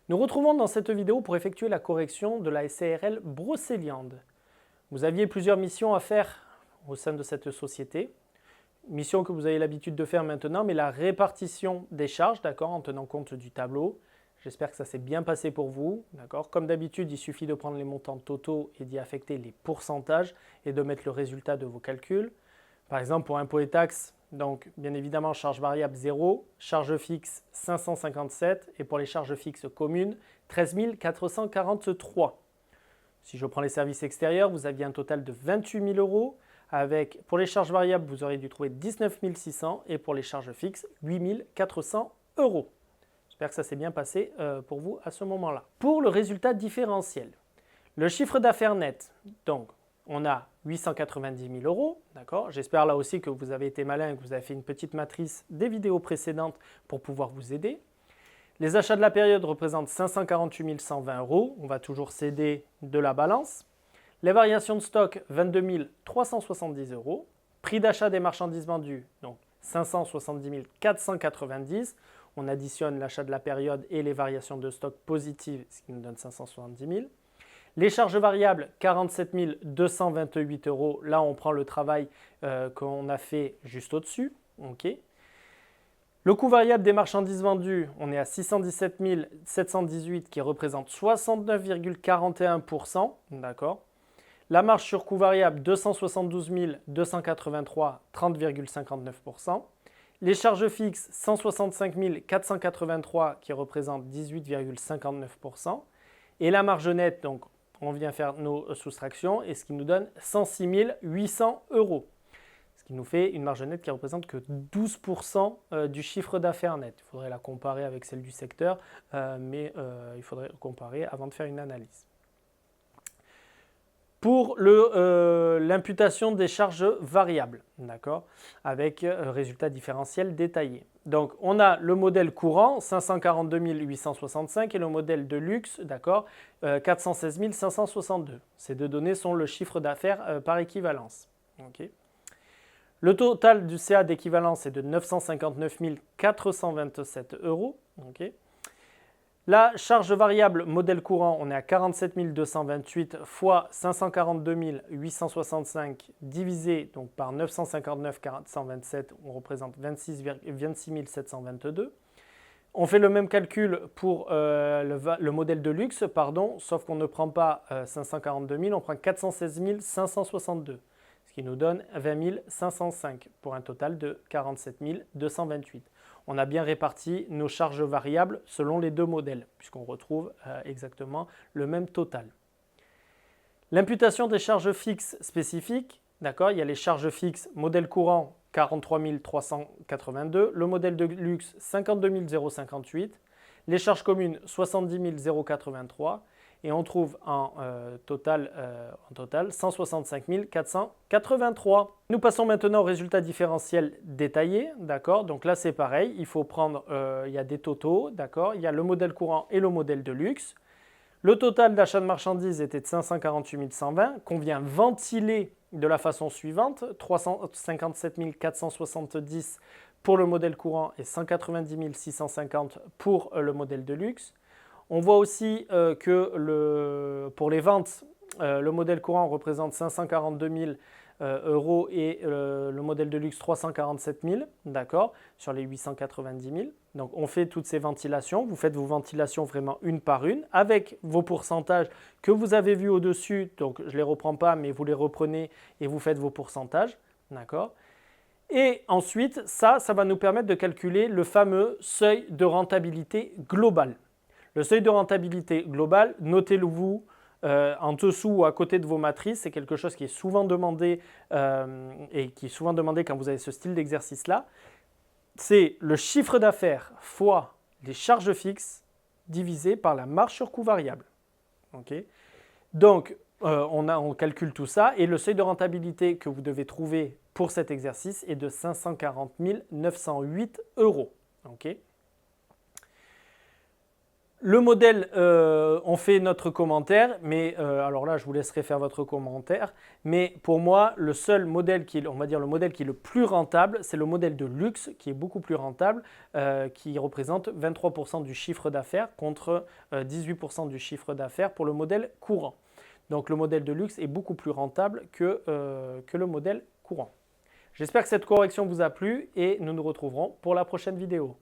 Nous retrouvons dans cette vidéo pour effectuer la correction de la SARL Brocéliande. Vous aviez plusieurs missions à faire au sein de cette société, mission que vous avez l'habitude de faire maintenant, mais la répartition des charges, d'accord, en tenant compte du tableau. J'espère que ça s'est bien passé pour vous, d'accord. Comme d'habitude, il suffit de prendre les montants totaux et d'y affecter les pourcentages et de mettre le résultat de vos calculs. Par exemple, pour impôts et taxes, donc bien évidemment charge variable 0, charge fixe 557 et pour les charges fixes communes 13 443. Si je prends les services extérieurs, vous aviez un total de 28 000 euros. Avec, pour les charges variables, vous auriez dû trouver 19 600 et pour les charges fixes, 8 400 euros. J'espère que ça s'est bien passé pour vous à ce moment-là. Pour le résultat différentiel, le chiffre d'affaires net, donc on a 890 000 euros, d'accord. J'espère là aussi que vous avez été malin et que vous avez fait une petite matrice des vidéos précédentes pour pouvoir vous aider. Les achats de la période représentent 548 120 euros. On va toujours céder de la balance. Les variations de stock, 22 370 euros. Prix d'achat des marchandises vendues, donc 570 490. On additionne l'achat de la période et les variations de stock positives, ce qui nous donne 570 000. Les charges variables, 47 228 euros. Là, on prend le travail qu'on a fait juste au-dessus. Okay. Le coût variable des marchandises vendues, on est à 617 718 qui représente 69,41%. D'accord. La marge sur coût variable, 272 283, 30,59%. Les charges fixes, 165 483 qui représentent 18,59%. Et la marge nette, donc on vient faire nos soustractions et ce qui nous donne 106 800 euros. Ce qui nous fait une marge nette qui représente que 12% du chiffre d'affaires net. Il faudrait la comparer avec celle du secteur, mais il faudrait comparer avant de faire une analyse. Pour l'imputation des charges variables, d'accord, avec résultat différentiel détaillé. Donc, on a le modèle courant, 542 865, et le modèle de luxe, d'accord, 416 562. Ces deux données sont le chiffre d'affaires par équivalence. Okay. Le total du CA d'équivalence est de 959 427 euros. Okay. La charge variable modèle courant, on est à 47 228 fois 542 865 divisé donc, par 959 427, on représente 26 722. On fait le même calcul pour le modèle de luxe, sauf qu'on ne prend pas 542 000, on prend 416 562, ce qui nous donne 20 505 pour un total de 47 228. On a bien réparti nos charges variables selon les deux modèles, puisqu'on retrouve exactement le même total. L'imputation des charges fixes spécifiques, d'accord, il y a les charges fixes modèle courant 43 382, le modèle de luxe 52 058, les charges communes 70 083 et on trouve en total 165 483. Nous passons maintenant au résultat différentiel détaillé, d'accord. Donc là c'est pareil, il faut prendre, il y a des totaux, d'accord. Il y a le modèle courant et le modèle de luxe. Le total d'achat de marchandises était de 548 120, qu'on vient ventiler de la façon suivante, 357 470 pour le modèle courant et 190 650 pour le modèle de luxe. On voit aussi que pour les ventes, le modèle courant représente 542 000 euros et le modèle de luxe 347 000, d'accord, sur les 890 000. Donc on fait toutes ces ventilations, vous faites vos ventilations vraiment une par une avec vos pourcentages que vous avez vus au-dessus, donc je ne les reprends pas mais vous les reprenez et vous faites vos pourcentages, d'accord. Et ensuite, ça va nous permettre de calculer le fameux seuil de rentabilité global. Le seuil de rentabilité global, notez-le-vous en dessous ou à côté de vos matrices, c'est quelque chose qui est souvent demandé et qui est souvent demandé quand vous avez ce style d'exercice-là. C'est le chiffre d'affaires fois les charges fixes divisé par la marge sur coût variable. Okay. Donc, on calcule tout ça et le seuil de rentabilité que vous devez trouver pour cet exercice est de 540 908 euros. Okay. Le modèle, on fait notre commentaire, mais alors là, je vous laisserai faire votre commentaire. Mais pour moi, le seul modèle on va dire le modèle qui est le plus rentable, c'est le modèle de luxe qui est beaucoup plus rentable, qui représente 23% du chiffre d'affaires contre 18% du chiffre d'affaires pour le modèle courant. Donc le modèle de luxe est beaucoup plus rentable que le modèle courant. J'espère que cette correction vous a plu et nous nous retrouverons pour la prochaine vidéo.